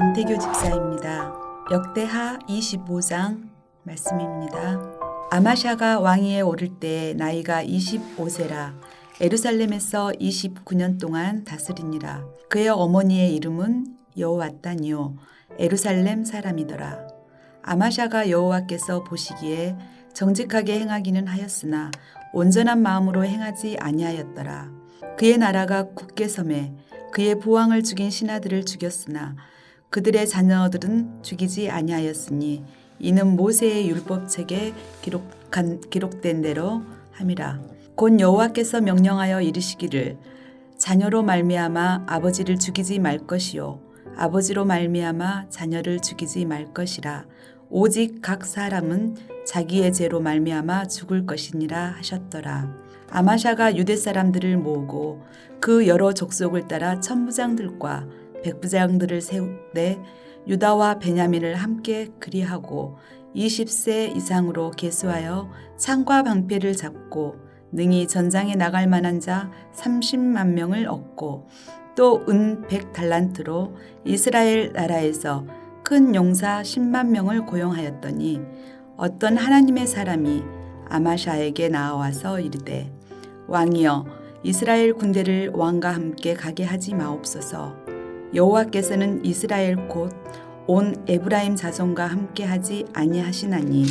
왕태교 집사입니다. 역대하 25장 말씀입니다. 아마샤가 왕위에 오를 때 나이가 25세라 예루살렘에서 29년 동안 다스리니라. 그의 어머니의 이름은 여호와따니요 예루살렘 사람이더라. 아마샤가 여호와께서 보시기에 정직하게 행하기는 하였으나 온전한 마음으로 행하지 아니하였더라. 그의 나라가 굳게 섬에 그의 부왕을 죽인 신하들을 죽였으나 그들의 자녀들은 죽이지 아니하였으니 이는 모세의 율법책에 기록된 대로 함이라. 곧 여호와께서 명령하여 이르시기를 자녀로 말미암아 아버지를 죽이지 말 것이요 아버지로 말미암아 자녀를 죽이지 말 것이라. 오직 각 사람은 자기의 죄로 말미암아 죽을 것이니라 하셨더라. 아마샤가 유대 사람들을 모으고 그 여러 족속을 따라 천부장들과 백부장들을 세우되 유다와 베냐민을 함께 그리하고 20세 이상으로 계수하여 창과 방패를 잡고 능히 전장에 나갈 만한 자 30만 명을 얻고 또 은 100달란트로 이스라엘 나라에서 큰 용사 10만 명을 고용하였더니 어떤 하나님의 사람이 아마샤에게 나와서 이르되 왕이여 이스라엘 군대를 왕과 함께 가게 하지 마옵소서. 여호와께서는 이스라엘 곧 온 에브라임 자손과 함께 하지 아니하시나니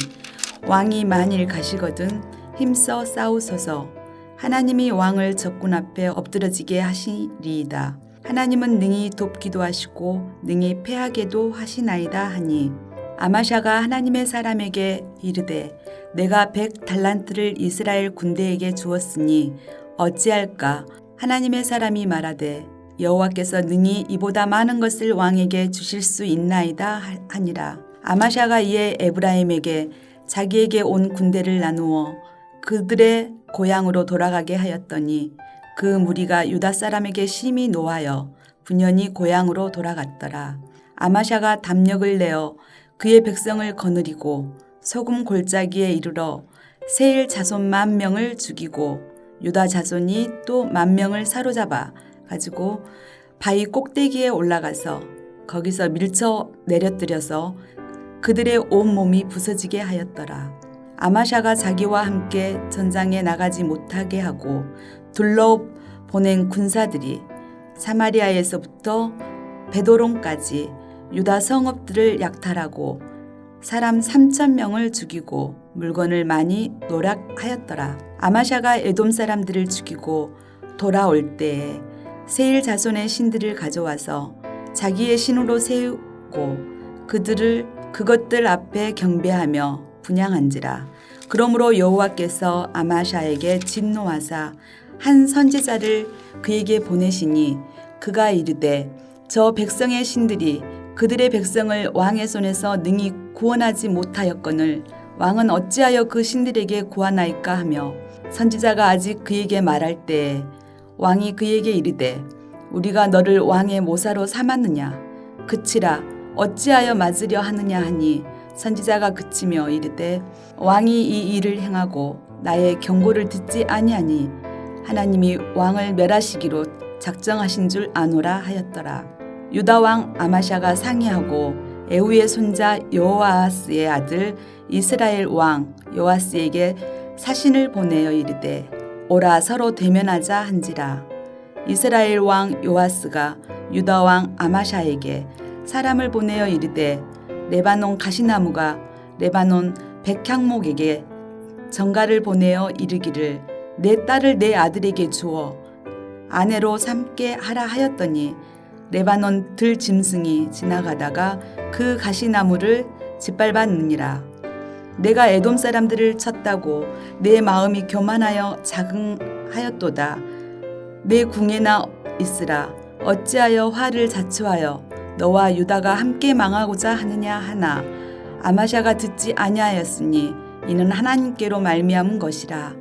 왕이 만일 가시거든 힘써 싸우소서. 하나님이 왕을 적군 앞에 엎드러지게 하시리이다. 하나님은 능히 돕기도 하시고 능히 패하게도 하시나이다 하니 아마샤가 하나님의 사람에게 이르되 내가 100달란트를 이스라엘 군대에게 주었으니 어찌할까. 하나님의 사람이 말하되 여호와께서 능히 이보다 많은 것을 왕에게 주실 수 있나이다 하니라. 아마샤가 이에 에브라임에게 자기에게 온 군대를 나누어 그들의 고향으로 돌아가게 하였더니 그 무리가 유다 사람에게 심히 노하여 분연히 고향으로 돌아갔더라. 아마샤가 담력을 내어 그의 백성을 거느리고 소금 골짜기에 이르러 세일 자손 10,000명을 죽이고 유다 자손이 또 10,000명을 사로잡아 가지고 바위 꼭대기에 올라가서 거기서 밀쳐 내려뜨려서 그들의 온몸이 부서지게 하였더라. 아마샤가 자기와 함께 전장에 나가지 못하게 하고 둘러 보낸 군사들이 사마리아에서부터 베도론까지 유다 성읍들을 약탈하고 사람 3,000명을 죽이고 물건을 많이 노략하였더라. 아마샤가 에돔 사람들을 죽이고 돌아올 때에 세일 자손의 신들을 가져와서 자기의 신으로 세우고 그것들 앞에 경배하며 분향한지라. 그러므로 여호와께서 아마샤에게 진노하사 한 선지자를 그에게 보내시니 그가 이르되 저 백성의 신들이 그들의 백성을 왕의 손에서 능히 구원하지 못하였거늘 왕은 어찌하여 그 신들에게 구하나이까 하며 선지자가 아직 그에게 말할 때에 왕이 그에게 이르되 우리가 너를 왕의 모사로 삼았느냐 그치라 어찌하여 맞으려 하느냐 하니 선지자가 그치며 이르되 왕이 이 일을 행하고 나의 경고를 듣지 아니하니 하나님이 왕을 멸하시기로 작정하신 줄 아노라 하였더라. 유다 왕 아마샤가 상의하고 에후의 손자 여호아스의 아들 이스라엘 왕 요아스에게 사신을 보내어 이르되 오라 서로 대면하자 한지라. 이스라엘 왕 요아스가 유다 왕 아마샤에게 사람을 보내어 이르되 레바논 가시나무가 레바논 백향목에게 전가를 보내어 이르기를 내 딸을 내 아들에게 주어 아내로 삼게 하라 하였더니 레바논 들짐승이 지나가다가 그 가시나무를 짓밟았느니라. 내가 에돔 사람들을 쳤다고 내 마음이 교만하여 자긍하였도다. 내 궁에나 있으라. 어찌하여 화를 자초하여 너와 유다가 함께 망하고자 하느냐 하나 아마샤가 듣지 아니하였으니 이는 하나님께로 말미암은 것이라.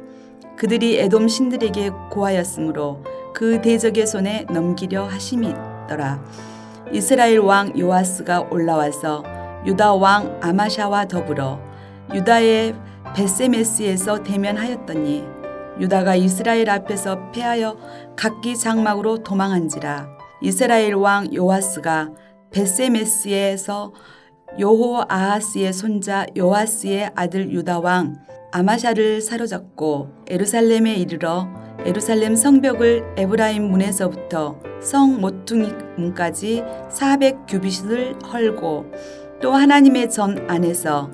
그들이 에돔 신들에게 고하였으므로 그 대적의 손에 넘기려 하심이더라. 이스라엘 왕 요아스가 올라와서 유다 왕 아마샤와 더불어 유다의 벳세메스에서 대면하였더니 유다가 이스라엘 앞에서 패하여 각기 장막으로 도망한지라. 이스라엘 왕 요아스가 벳세메스에서 여호아하스의 손자 요아스의 아들 유다왕 아마샤를 사로잡고 예루살렘에 이르러 예루살렘 성벽을 에브라임 문에서부터 성 모퉁이 문까지 400규빗을 헐고 또 하나님의 전 안에서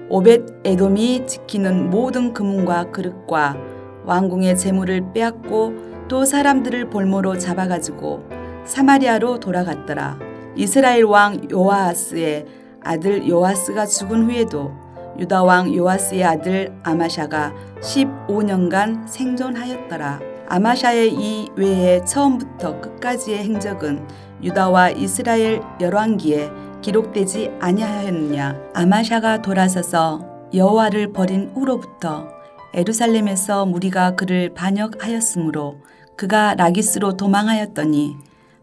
오벳 에돔이 지키는 모든 금은과 그릇과 왕궁의 재물을 빼앗고 또 사람들을 볼모로 잡아가지고 사마리아로 돌아갔더라. 이스라엘 왕 요아하스의 아들 요아스가 죽은 후에도 유다 왕 요아스의 아들 아마샤가 15년간 생존하였더라. 아마샤의 이 외에 처음부터 끝까지의 행적은 유다와 이스라엘 열왕기에 기록되지 아니하였느냐. 아마샤가 돌아서서 여호와를 버린 후로부터 예루살렘에서 무리가 그를 반역하였으므로 그가 라기스로 도망하였더니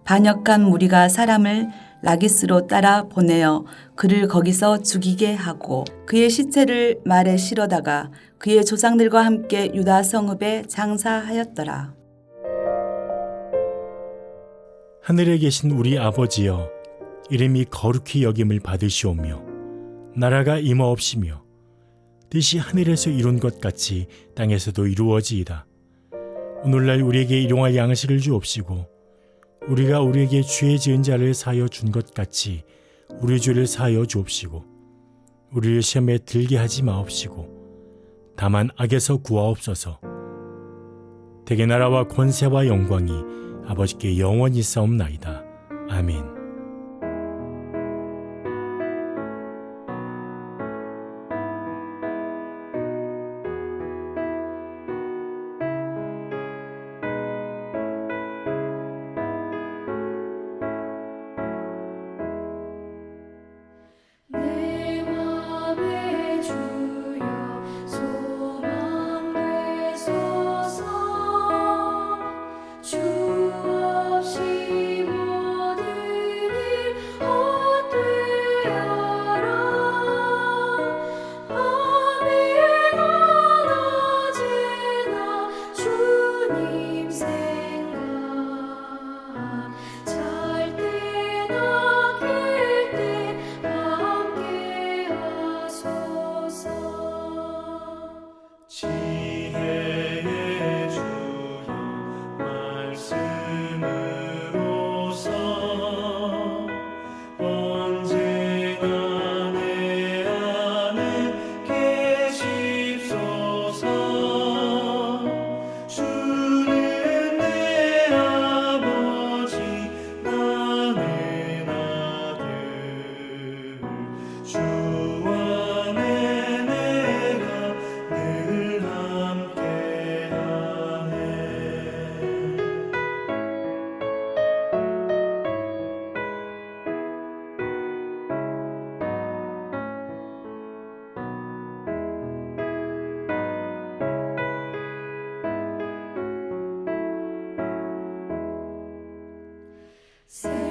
반역한 무리가 사람을 라기스로 따라 보내어 그를 거기서 죽이게 하고 그의 시체를 말에 실어다가 그의 조상들과 함께 유다 성읍에 장사하였더라. 하늘에 계신 우리 아버지여, 이름이 거룩히 여김을 받으시오며 나라가 임하옵시며 뜻이 하늘에서 이룬 것 같이 땅에서도 이루어지이다. 오늘날 우리에게 일용할 양식을 주옵시고 우리가 우리에게 죄 지은 자를 사하여 준 것 같이 우리 죄를 사하여 주옵시고 우리를 시험에 들게 하지 마옵시고 다만 악에서 구하옵소서. 대개 나라와 권세와 영광이 아버지께 영원히 있사옵나이다. 아멘.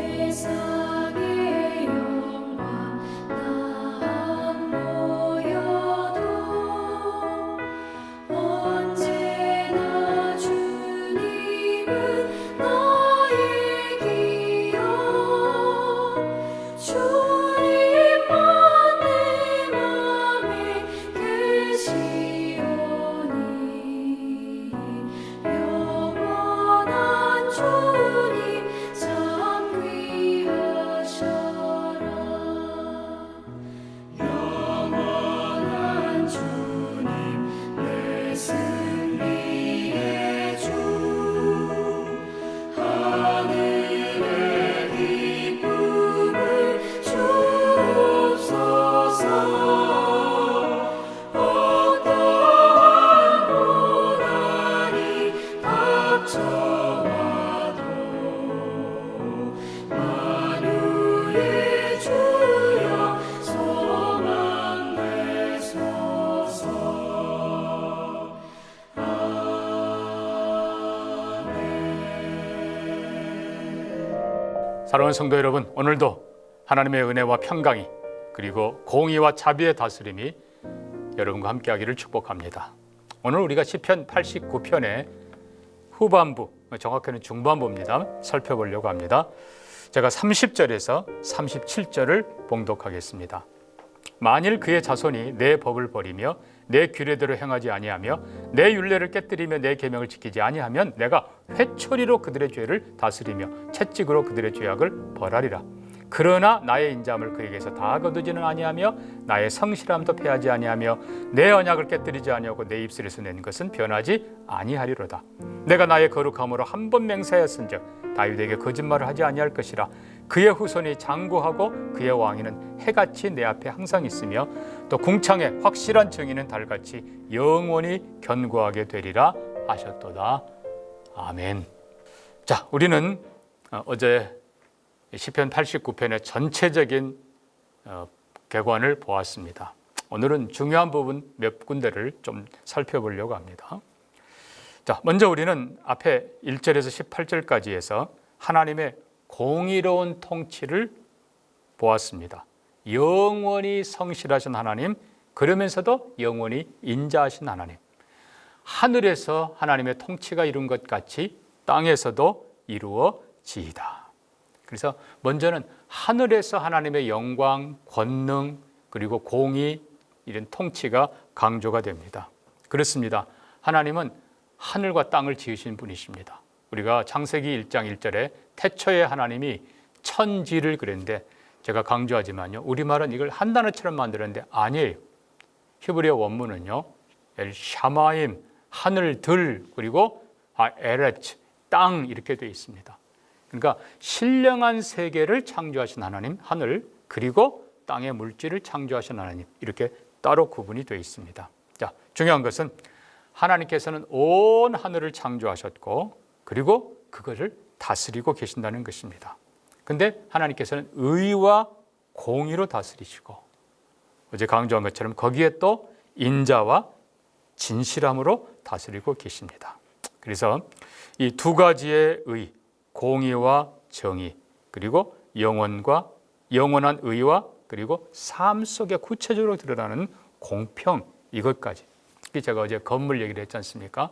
세상의 영광 다 모여도 언제나 주님은 나의 기여. 주님만 내 맘에 계시오니 영원한 주님 참 귀하셔라. 영원한 주님 내 승리의 주, 하늘의 기쁨을 주옵소서. 어떠한 고난이 닥쳐와도 만유의 주여 소망 되소서. 사랑하는 성도 여러분, 오늘도 하나님의 은혜와 평강이 그리고 공의와 자비의 다스림이 여러분과 함께하기를 축복합니다. 오늘 우리가 시편 89편의 후반부, 정확히는 중반부입니다. 살펴보려고 합니다. 제가 30절에서 37절을 봉독하겠습니다. 만일 그의 자손이 내 법을 버리며 내 규례대로 행하지 아니하며 내 율례를 깨뜨리며 내 계명을 지키지 아니하면 내가 회초리로 그들의 죄를 다스리며 채찍으로 그들의 죄악을 벌하리라. 그러나 나의 인자함을 그에게서 다 거두지는 아니하며 나의 성실함도 패하지 아니하며 내 언약을 깨뜨리지 아니하고 내 입술에서 낸 것은 변하지 아니하리로다. 내가 나의 거룩함으로 한 번 맹세하였은즉 다윗에게 거짓말을 하지 아니할 것이라. 그의 후손이 장구하고 그의 왕위는 해같이 내 앞에 항상 있으며 또 궁창에 확실한 정의는 달같이 영원히 견고하게 되리라 하셨도다. 아멘. 자, 우리는 어제 시편 89편의 전체적인 개관을 보았습니다. 오늘은 중요한 부분 몇 군데를 좀 살펴보려고 합니다. 자, 먼저 우리는 앞에 1절에서 18절까지 해서 하나님의 공의로운 통치를 보았습니다. 영원히 성실하신 하나님, 그러면서도 영원히 인자하신 하나님. 하늘에서 하나님의 통치가 이룬 것 같이 땅에서도 이루어지이다. 그래서 먼저는 하늘에서 하나님의 영광, 권능, 그리고 공의, 이런 통치가 강조가 됩니다. 그렇습니다. 하나님은 하늘과 땅을 지으신 분이십니다. 우리가 창세기 1장 1절에 태초에 하나님이 천지를 그랬는데, 제가 강조하지만요, 우리말은 이걸 한 단어처럼 만들었는데 아니에요. 히브리어 원문은요, 엘 샤마임, 하늘들, 그리고 에레츠, 땅, 이렇게 되어 있습니다. 그러니까 신령한 세계를 창조하신 하나님, 하늘, 그리고 땅의 물질을 창조하신 하나님, 이렇게 따로 구분이 되어 있습니다. 자, 중요한 것은 하나님께서는 온 하늘을 창조하셨고, 그리고 그것을 다스리고 계신다는 것입니다. 근데 하나님께서는 의와 공의로 다스리시고, 어제 강조한 것처럼 거기에 또 인자와 진실함으로 다스리고 계십니다. 그래서 이 두 가지의 의, 공의와 정의, 그리고 영원한 의와 그리고 삶 속에 구체적으로 드러나는 공평, 이것까지. 제가 어제 건물 얘기를 했지 않습니까?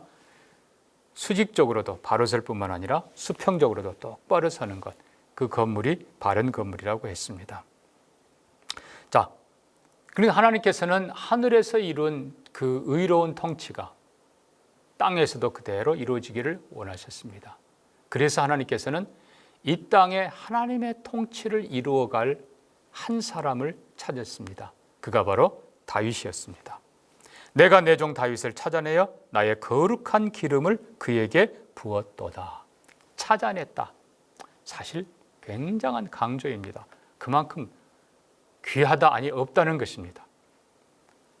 수직적으로도 바로 설 뿐만 아니라 수평적으로도 똑바로 서는 것, 그 건물이 바른 건물이라고 했습니다. 자, 그러니까 하나님께서는 하늘에서 이룬 그 의로운 통치가 땅에서도 그대로 이루어지기를 원하셨습니다. 그래서 하나님께서는 이 땅에 하나님의 통치를 이루어갈 한 사람을 찾았습니다. 그가 바로 다윗이었습니다. 내가 내 종 다윗을 찾아내어 나의 거룩한 기름을 그에게 부었도다. 찾아냈다. 사실 굉장한 강조입니다. 그만큼 귀하다, 아니 없다는 것입니다.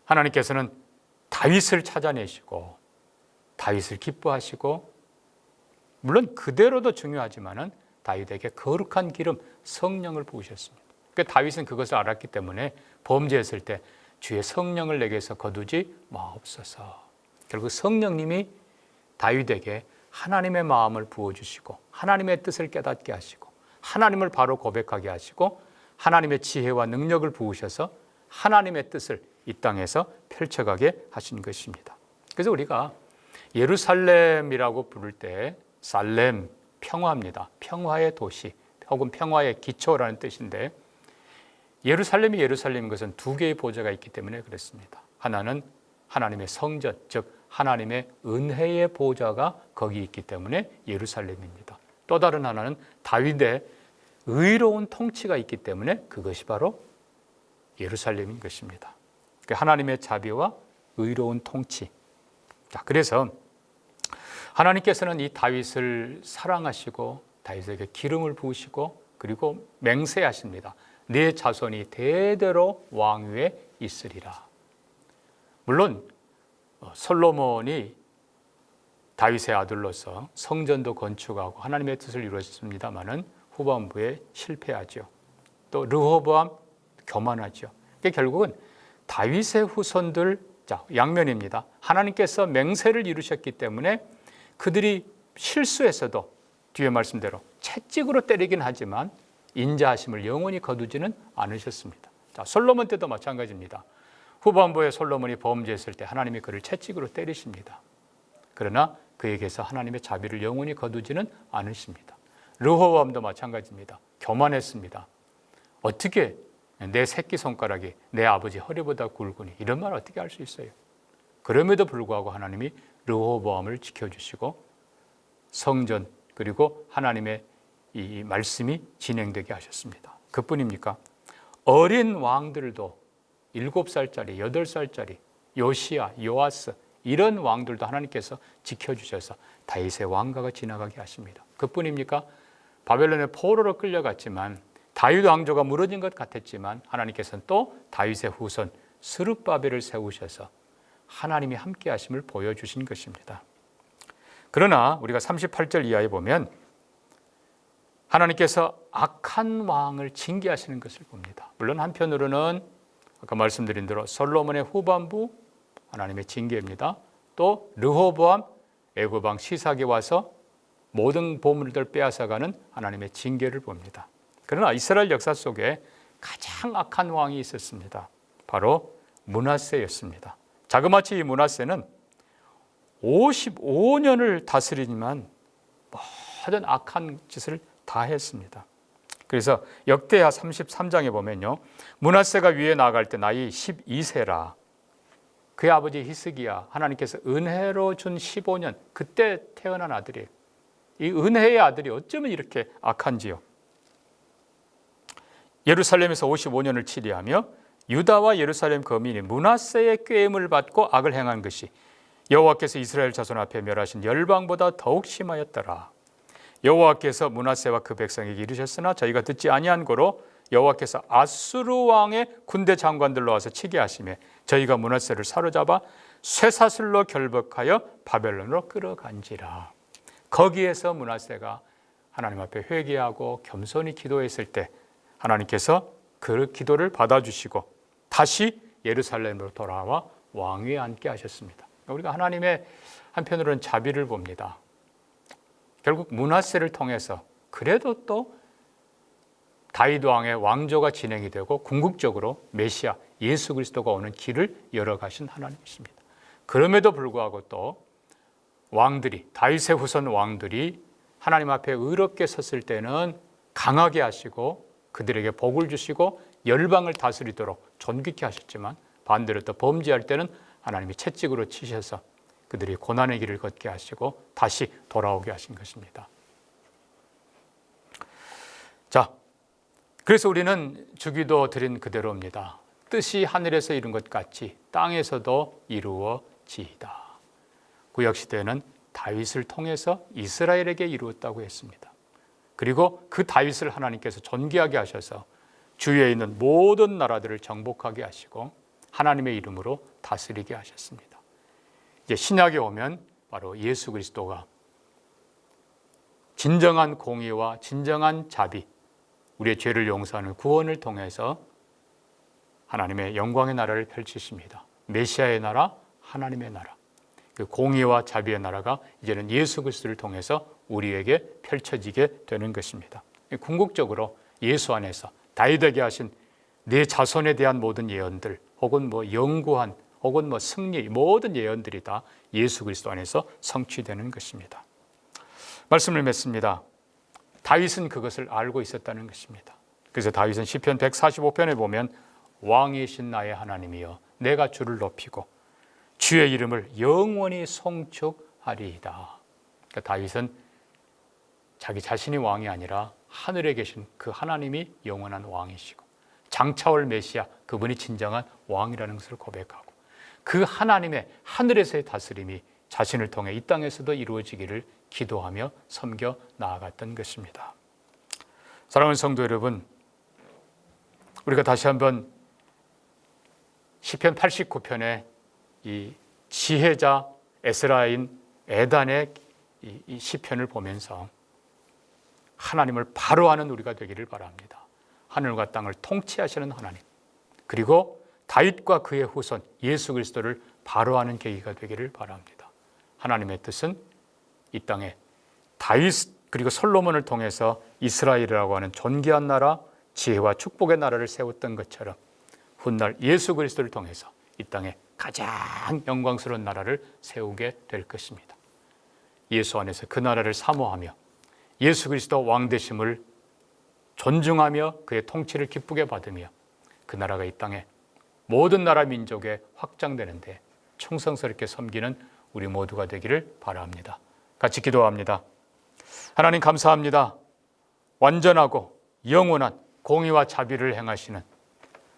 하나님께서는 다윗을 찾아내시고 다윗을 기뻐하시고, 물론 그대로도 중요하지만은 다윗에게 거룩한 기름, 성령을 부으셨습니다. 그러니까 다윗은 그것을 알았기 때문에 범죄했을 때 주의 성령을 내게서 거두지 마옵소서. 결국 성령님이 다윗에게 하나님의 마음을 부어주시고 하나님의 뜻을 깨닫게 하시고 하나님을 바로 고백하게 하시고 하나님의 지혜와 능력을 부으셔서 하나님의 뜻을 이 땅에서 펼쳐가게 하신 것입니다. 그래서 우리가 예루살렘이라고 부를 때 살렘, 평화입니다. 평화의 도시 혹은 평화의 기초라는 뜻인데, 예루살렘이 예루살렘인 것은 두 개의 보좌가 있기 때문에 그렇습니다. 하나는 하나님의 성전, 즉 하나님의 은혜의 보좌가 거기 있기 때문에 예루살렘입니다. 또 다른 하나는 다윗의 의로운 통치가 있기 때문에 그것이 바로 예루살렘인 것입니다. 하나님의 자비와 의로운 통치. 자, 그래서 하나님께서는 이 다윗을 사랑하시고 다윗에게 기름을 부으시고 그리고 맹세하십니다. 네 자손이 대대로 왕위에 있으리라. 물론 솔로몬이 다윗의 아들로서 성전도 건축하고 하나님의 뜻을 이루었습니다마는 후반부에 실패하죠. 또 르호보암 교만하죠. 결국은 다윗의 후손들, 자, 양면입니다. 하나님께서 맹세를 이루셨기 때문에 그들이 실수했어도 뒤에 말씀대로 채찍으로 때리긴 하지만 인자하심을 영원히 거두지는 않으셨습니다. 자, 솔로몬 때도 마찬가지입니다. 후반부에 솔로몬이 범죄했을 때 하나님이 그를 채찍으로 때리십니다. 그러나 그에게서 하나님의 자비를 영원히 거두지는 않으십니다. 르호보암도 마찬가지입니다. 교만했습니다. 어떻게 내 새끼손가락이 내 아버지 허리보다 굵으니, 이런 말 어떻게 할 수 있어요? 그럼에도 불구하고 하나님이 르호보암을 지켜주시고 성전 그리고 하나님의 이 말씀이 진행되게 하셨습니다. 그뿐입니까? 어린 왕들도 7살짜리, 8살짜리 요시야, 요아스 이런 왕들도 하나님께서 지켜주셔서 다윗의 왕가가 지나가게 하십니다. 그뿐입니까? 바벨론의 포로로 끌려갔지만 다윗 왕조가 무너진 것 같았지만 하나님께서는 또 다윗의 후손 스룹바벨을 세우셔서 하나님이 함께 하심을 보여주신 것입니다. 그러나 우리가 38절 이하에 보면 하나님께서 악한 왕을 징계하시는 것을 봅니다. 물론 한편으로는 아까 말씀드린 대로 솔로몬의 후반부 하나님의 징계입니다. 또 르호보암 애굽 왕 시삭이 와서 모든 보물들 빼앗아가는 하나님의 징계를 봅니다. 그러나 이스라엘 역사 속에 가장 악한 왕이 있었습니다. 바로 므낫세였습니다. 자그마치 이 므낫세는 55년을 다스리지만 모든 악한 짓을 다 했습니다. 그래서 역대하 33장에 보면요, 므낫세가 위에 나아갈 때 나이 12세라. 그의 아버지 히스기야 하나님께서 은혜로 준 15년, 그때 태어난 아들이에요. 이 은혜의 아들이 어쩌면 이렇게 악한지요. 예루살렘에서 55년을 치리하며 유다와 예루살렘 거민이 므낫세의 꾀임을 받고 악을 행한 것이 여호와께서 이스라엘 자손 앞에 멸하신 열방보다 더욱 심하였더라. 여호와께서 므낫세와 그 백성에게 이르셨으나 저희가 듣지 아니한 고로 여호와께서 아수르 왕의 군대 장관들로 와서 치게 하시매 저희가 므낫세를 사로잡아 쇠사슬로 결박하여 바벨론으로 끌어간지라. 거기에서 므낫세가 하나님 앞에 회개하고 겸손히 기도했을 때 하나님께서 그 기도를 받아주시고 다시 예루살렘으로 돌아와 왕위에 앉게 하셨습니다. 우리가 하나님의 한편으로는 자비를 봅니다. 결국 므낫세를 통해서 그래도 또 다윗 왕의 왕조가 진행이 되고 궁극적으로 메시아 예수 그리스도가 오는 길을 열어가신 하나님이십니다. 그럼에도 불구하고 또 왕들이, 다윗의 후손 왕들이 하나님 앞에 의롭게 섰을 때는 강하게 하시고 그들에게 복을 주시고 열방을 다스리도록 존귀케 하셨지만 반대로 또 범죄할 때는 하나님이 채찍으로 치셔서 그들이 고난의 길을 걷게 하시고 다시 돌아오게 하신 것입니다. 자, 그래서 우리는 주기도 드린 그대로입니다. 뜻이 하늘에서 이룬 것 같이 땅에서도 이루어지이다. 구약시대에는 다윗을 통해서 이스라엘에게 이루었다고 했습니다. 그리고 그 다윗을 하나님께서 존귀하게 하셔서 주위에 있는 모든 나라들을 정복하게 하시고 하나님의 이름으로 다스리게 하셨습니다. 이제 신약에 오면 바로 예수 그리스도가 진정한 공의와 진정한 자비, 우리의 죄를 용서하는 구원을 통해서 하나님의 영광의 나라를 펼치십니다. 메시아의 나라, 하나님의 나라. 그 공의와 자비의 나라가 이제는 예수 그리스도를 통해서 우리에게 펼쳐지게 되는 것입니다. 궁극적으로 예수 안에서 다윗에게 하신 내 자손에 대한 모든 예언들, 혹은 영구한, 혹은 승리, 모든 예언들이 다 예수 그리스도 안에서 성취되는 것입니다. 말씀을 맺습니다. 다윗은 그것을 알고 있었다는 것입니다. 그래서 다윗은 시편 145편에 보면 왕이신 나의 하나님이여 내가 주를 높이고 주의 이름을 영원히 송축하리이다. 그러니까 다윗은 자기 자신이 왕이 아니라 하늘에 계신 그 하나님이 영원한 왕이시고 장차올 메시아 그분이 진정한 왕이라는 것을 고백하고 그 하나님의 하늘에서의 다스림이 자신을 통해 이 땅에서도 이루어지기를 기도하며 섬겨 나아갔던 것입니다. 사랑하는 성도 여러분, 우리가 다시 한번 시편 89편의 이 지혜자 에스라인 에단의 이 시편을 보면서 하나님을 바로 아는 우리가 되기를 바랍니다. 하늘과 땅을 통치하시는 하나님, 그리고 다윗과 그의 후손 예수 그리스도를 바로 아는 계기가 되기를 바랍니다. 하나님의 뜻은 이 땅에 다윗 그리고 솔로몬을 통해서 이스라엘이라고 하는 존귀한 나라, 지혜와 축복의 나라를 세웠던 것처럼 훗날 예수 그리스도를 통해서 이 땅에 가장 영광스러운 나라를 세우게 될 것입니다. 예수 안에서 그 나라를 사모하며 예수 그리스도 왕 되심을 존중하며 그의 통치를 기쁘게 받으며 그 나라가 이 땅에 모든 나라 민족에 확장되는데 충성스럽게 섬기는 우리 모두가 되기를 바랍니다. 같이 기도합니다. 하나님 감사합니다. 완전하고 영원한 공의와 자비를 행하시는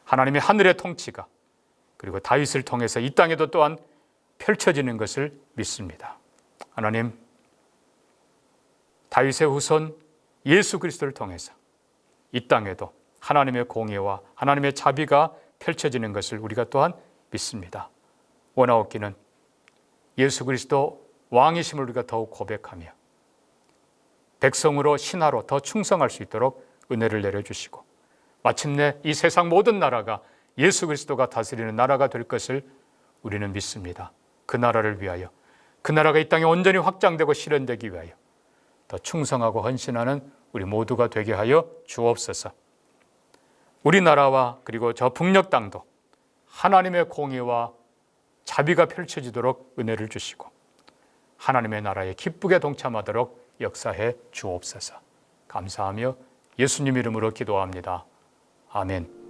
하나님의 하늘의 통치가 그리고 다윗을 통해서 이 땅에도 또한 펼쳐지는 것을 믿습니다. 하나님, 다윗의 후손 예수 그리스도를 통해서 이 땅에도 하나님의 공의와 하나님의 자비가 펼쳐지는 것을 우리가 또한 믿습니다. 원하옵기는 예수 그리스도 왕이심을 우리가 더욱 고백하며 백성으로 신하로 더 충성할 수 있도록 은혜를 내려주시고 마침내 이 세상 모든 나라가 예수 그리스도가 다스리는 나라가 될 것을 우리는 믿습니다. 그 나라를 위하여, 그 나라가 이 땅에 온전히 확장되고 실현되기 위하여 더 충성하고 헌신하는 우리 모두가 되게 하여 주옵소서. 우리나라와 그리고 저 북녘 땅도 하나님의 공의와 자비가 펼쳐지도록 은혜를 주시고 하나님의 나라에 기쁘게 동참하도록 역사해 주옵소서. 감사하며 예수님 이름으로 기도합니다. 아멘.